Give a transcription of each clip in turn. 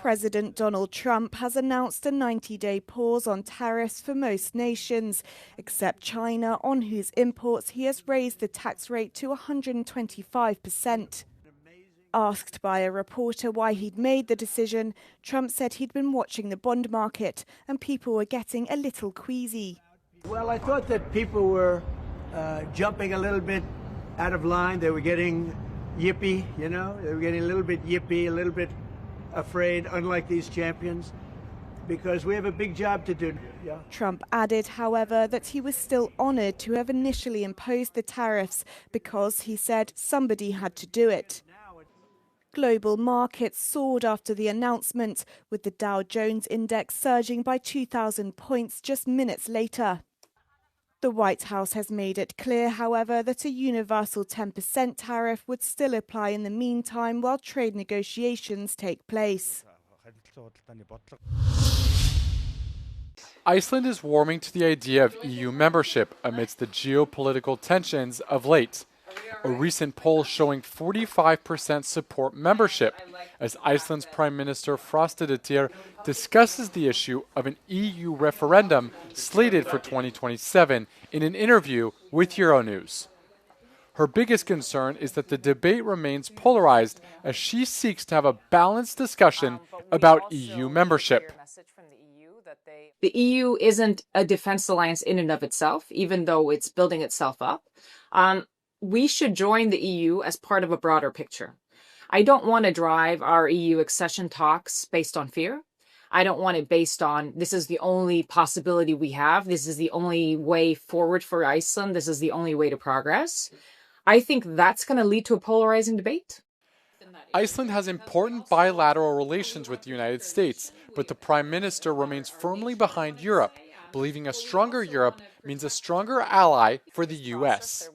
President Donald Trump has announced a 90-day pause on tariffs for most nations, except China, on whose imports he has raised the tax rate to 125%. Asked by a reporter why he'd made the decision, Trump said he'd been watching the bond market and people were getting a little queasy. Well, I thought that people were jumping a little bit out of line. They were getting yippy, you know? They were getting a little bit yippy, a little bit afraid, unlike these champions, because we have a big job to do. Yeah. Trump added, however, that he was still honoured to have initially imposed the tariffs because, he said, somebody had to do it. Global markets soared after the announcement, with the Dow Jones index surging by 2,000 points just minutes later. The White House has made it clear, however, that a universal 10% tariff would still apply in the meantime while trade negotiations take place. Iceland is warming to the idea of EU membership amidst the geopolitical tensions of late. A recent poll showing 45% support membership, as Iceland's Prime Minister Frostadetir discusses the issue of an EU referendum slated for 2027 in an interview with Euronews. Her biggest concern is that the debate remains polarized as she seeks to have a balanced discussion about EU membership. The EU isn't a defense alliance in and of itself, even though it's building itself up. We should join the EU as part of a broader picture. I don't want to drive our EU accession talks based on fear. I don't want it based on this is the only possibility we have. This is the only way forward for Iceland. This is the only way to progress. I think that's going to lead to a polarizing debate. Iceland has important bilateral relations with the United States, but the Prime Minister remains firmly behind Europe, believing a stronger Europe means a stronger ally for the U.S.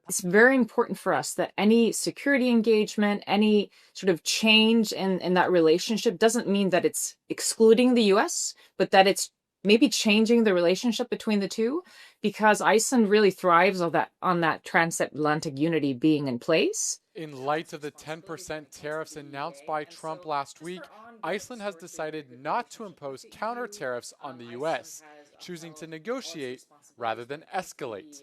It's very important for us that any security engagement, any sort of change in that relationship doesn't mean that it's excluding the U.S., but that it's maybe changing the relationship between the two, because Iceland really thrives on that transatlantic unity being in place. In light of the 10% tariffs announced by Trump last week, Iceland has decided not to impose counter tariffs on the U.S., choosing to negotiate rather than escalate.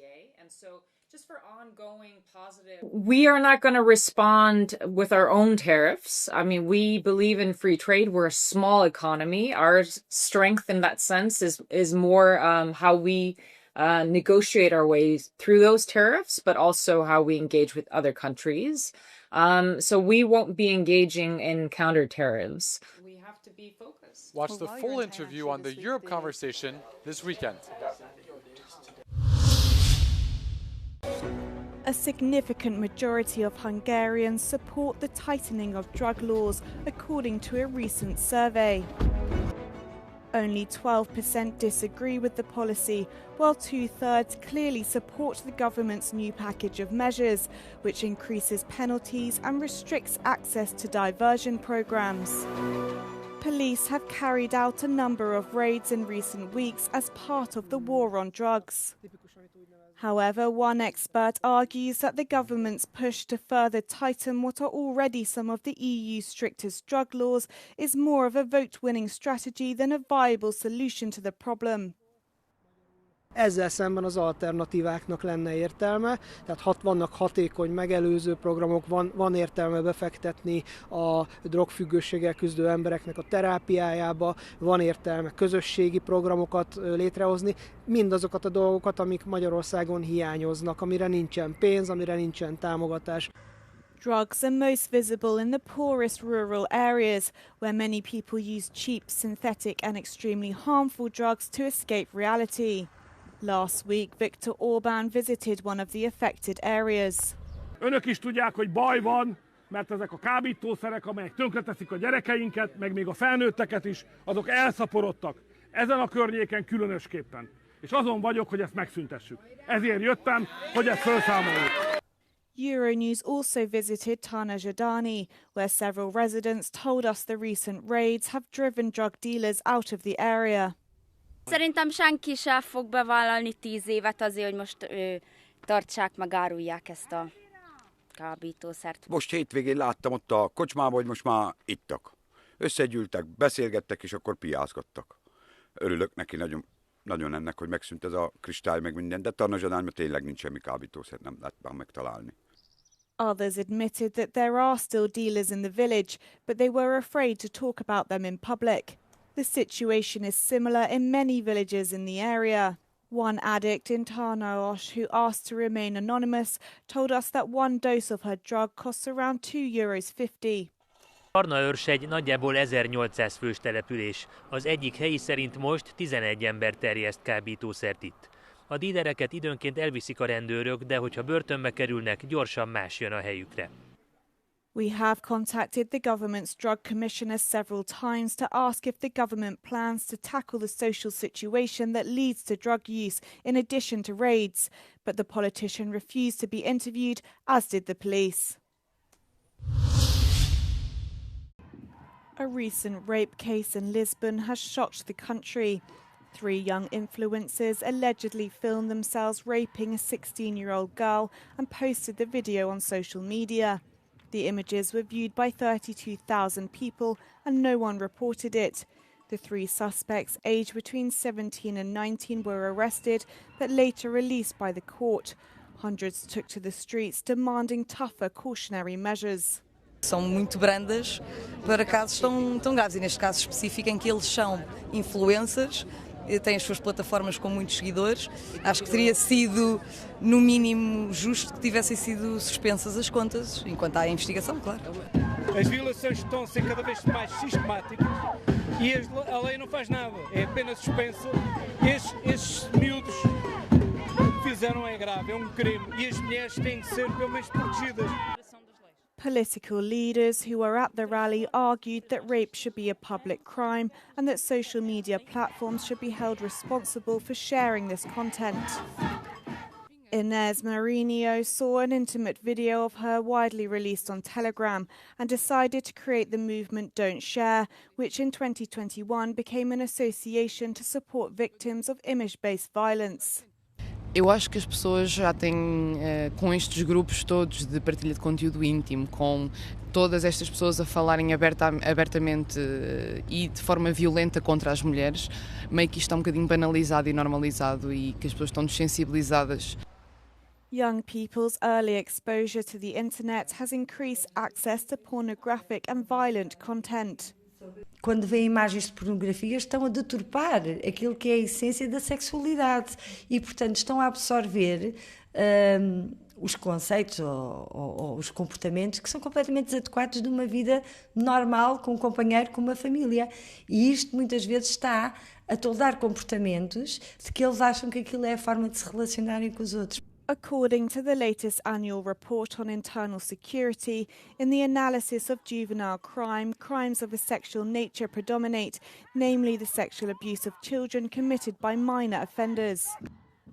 We are not going to respond with our own tariffs. I mean, we believe in free trade. We're a small economy. Our strength in that sense is more how we negotiate our ways through those tariffs, but also how we engage with other countries. So we won't be engaging in counter tariffs. We have to be focused. Watch the full interview on the Europe Conversation this weekend. A significant majority of Hungarians support the tightening of drug laws, according to a recent survey. Only 12% disagree with the policy, while 2/3 clearly support the government's new package of measures, which increases penalties and restricts access to diversion programs. Police have carried out a number of raids in recent weeks as part of the war on drugs. However, one expert argues that the government's push to further tighten what are already some of the EU's strictest drug laws is more of a vote-winning strategy than a viable solution to the problem. Ezzel szemben az alternatíváknak lenne értelme, tehát vannak hatékony megelőző programok, van értelme befektetni a drogfüggőséggel küzdő embereknek a terápiájába, van értelme közösségi programokat létrehozni, mindazokat a dolgokat, amik Magyarországon hiányoznak, amire nincsen pénz, amire nincsen támogatás. Drugs are most visible in the poorest rural areas, where many people use cheap, synthetic and extremely harmful drugs to escape reality. Last week, Viktor Orbán visited one of the affected areas. Önök is tudják, hogy baj van, mert ezek a kábítószerek, amelyek tönkreteszik a gyerekeinket, meg még a felnőtteket is, azok elszaporodtak. Ezen a környéken különösképpen. És azon vagyok, hogy ezt megszüntessük. Ezért jöttem, hogy ezt felszámoljuk. Euronews also visited Tarnajadani, where several residents told us the recent raids have driven drug dealers out of the area. Szerintem senki sem fog bevállalni 10 évet azért, hogy most tartsák meg, árulják ezt a Most hétvégén láttam ott a kocsmában, hogy most már ittak. Összegyűltek, beszélgettek, és akkor piászgattak. Örülök neki nagyon ennek, hogy megszűnt ez a kristály, meg minden, de Tarnazsadányban tényleg nincs semmi kábítószer, nem lehet már megtalálni. Others admitted that there are still dealers in the village, but they were afraid to talk about them in public. The situation is similar in many villages in the area. One addict in Tarnaos who asked to remain anonymous told us that one dose of her drug costs around €2.50. Tarnaőrs egy nagyjából 1800 fős település. Az egyik helyi szerint most 11 ember terjeszt kábítószert itt. A dílereket időnként elviszik a rendőrök, de hogyha börtönbe kerülnek, gyorsan más jön a helyükre. We have contacted the government's drug commissioner several times to ask if the government plans to tackle the social situation that leads to drug use in addition to raids, but the politician refused to be interviewed, as did the police. A recent rape case in Lisbon has shocked the country. 3 young influencers allegedly filmed themselves raping a 16-year-old girl and posted the video on social media. The images were viewed by 32,000 people and no one reported it. The 3 suspects, aged between 17 and 19, were arrested but later released by the court. Hundreds took to the streets demanding tougher cautionary measures. São muito brandas para casos tão graves, e neste caso específico em que eles são influencers, têm as suas plataformas com muitos seguidores. Acho que teria sido, no mínimo, justo que tivessem sido suspensas as contas, enquanto há a investigação, claro. As violações estão a ser cada vez mais sistemáticas e a lei não faz nada, é apenas suspensa. Esses miúdos o que fizeram é grave, é um crime, e as mulheres têm que ser pelo menos protegidas. Political leaders who were at the rally argued that rape should be a public crime and that social media platforms should be held responsible for sharing this content. Inés Marinho saw an intimate video of her widely released on Telegram and decided to create the movement Don't Share, which in 2021 became an association to support victims of image-based violence. Eu acho que as pessoas já têm, com estes grupos todos de partilha de conteúdo íntimo, com todas estas pessoas a falarem abertamente e de forma violenta contra as mulheres, meio que isto está um bocadinho banalizado e normalizado e que as pessoas estão dessensibilizadas. Young people's early exposure to the internet has increased access to pornographic and violent content. Quando veem imagens de pornografia, estão a deturpar aquilo que é a essência da sexualidade e, portanto, estão a absorver os conceitos ou os comportamentos que são completamente desadequados de uma vida normal, com um companheiro, com uma família. E isto, muitas vezes, está a toldar comportamentos de que eles acham que aquilo é a forma de se relacionarem com os outros. According to the latest annual report on internal security, in the analysis of juvenile crime, crimes of a sexual nature predominate, namely the sexual abuse of children committed by minor offenders.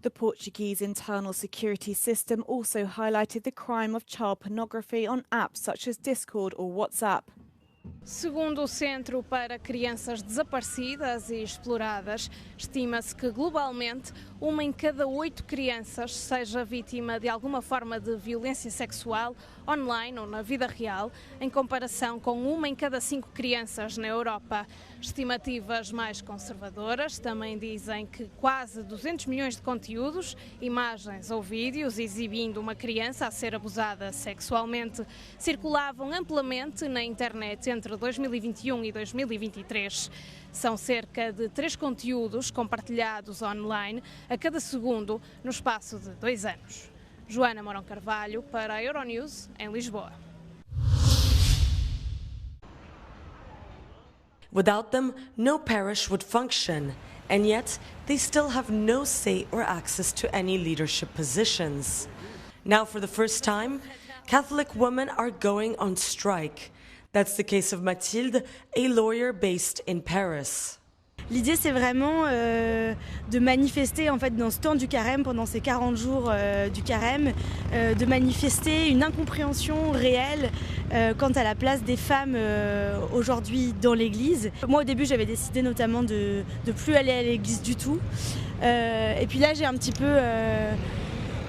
The Portuguese internal security system also highlighted the crime of child pornography on apps such as Discord or WhatsApp. Segundo o Centro para Crianças Desaparecidas e Exploradas, estima-se que globalmente 1 em cada 8 crianças seja vítima de alguma forma de violência sexual online ou na vida real, em comparação com 1 em cada 5 crianças na Europa. Estimativas mais conservadoras também dizem que quase 200 milhões de conteúdos, imagens ou vídeos exibindo uma criança a ser abusada sexualmente circulavam amplamente na internet entre 2021 e 2023. São cerca de 3 conteúdos compartilhados online a cada segundo no espaço de 2 anos. Joana Mourão Carvalho para a Euronews, em Lisboa. Without them, no parish would function, and yet they still have no say or access to any leadership positions. Now, for the first time, Catholic women are going on strike. That's the case of Mathilde, a lawyer based in Paris. L'idée, c'est vraiment de manifester en fait dans ce temps du carême, pendant ces 40 jours du carême, de manifester une incompréhension réelle quant à la place des femmes aujourd'hui dans l'Église. Moi, au début, j'avais décidé notamment de plus aller à l'Église du tout. Et puis là, j'ai un petit peu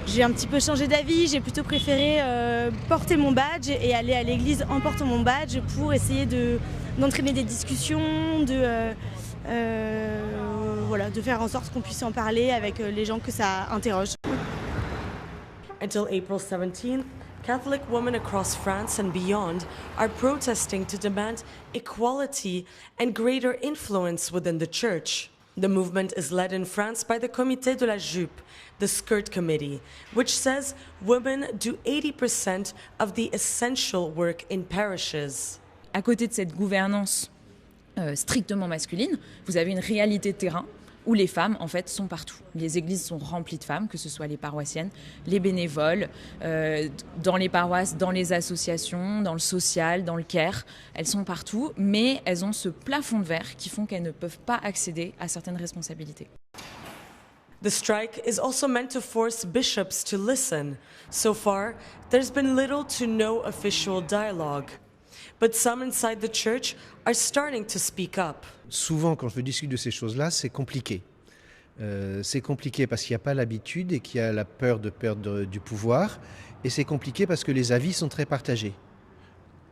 J'ai un petit peu changé d'avis, j'ai plutôt préféré porter mon badge et aller à l'église en portant mon badge pour essayer d'entraîner des discussions, de faire en sorte qu'on puisse en parler avec les gens que ça interroge. Until April 17th, Catholic women across France and beyond are protesting to demand equality and greater influence within the church. The movement is led in France by the Comité de la Jupe, the skirt committee, which says women do 80% of the essential work in parishes. À côté de cette gouvernance strictement masculine, vous avez une réalité de terrain où les femmes, en fait, sont partout. Les églises sont remplies de femmes, que ce soit les paroissiennes, les bénévoles, dans les paroisses, dans les associations, dans le social, dans le care. Elles sont partout, mais elles ont ce plafond de verre qui font qu'elles ne peuvent pas accéder à certaines responsabilités. The strike is also meant to force bishops to listen. So far, there's been little to no official dialogue. But some inside the church are starting to speak up. Souvent, quand je discute de ces choses-là, c'est compliqué. C'est compliqué parce qu'il n'y a pas l'habitude et qu'il y a la peur de perdre du pouvoir. Et c'est compliqué parce que les avis sont très partagés.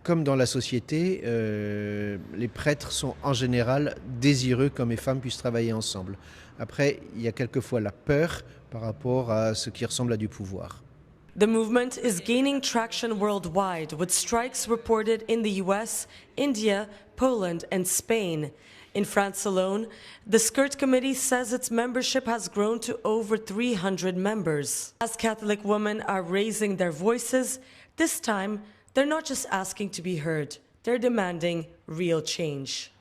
Comme dans la société, les prêtres sont en général désireux qu'hommes et femmes puissent travailler ensemble. Après, il y a quelquefois la peur par rapport à ce qui ressemble à du pouvoir. The movement is gaining traction worldwide, with strikes reported in the US, India, Poland, and Spain. In France alone, the Skirt Committee says its membership has grown to over 300 members. As Catholic women are raising their voices, this time they're not just asking to be heard, they're demanding real change.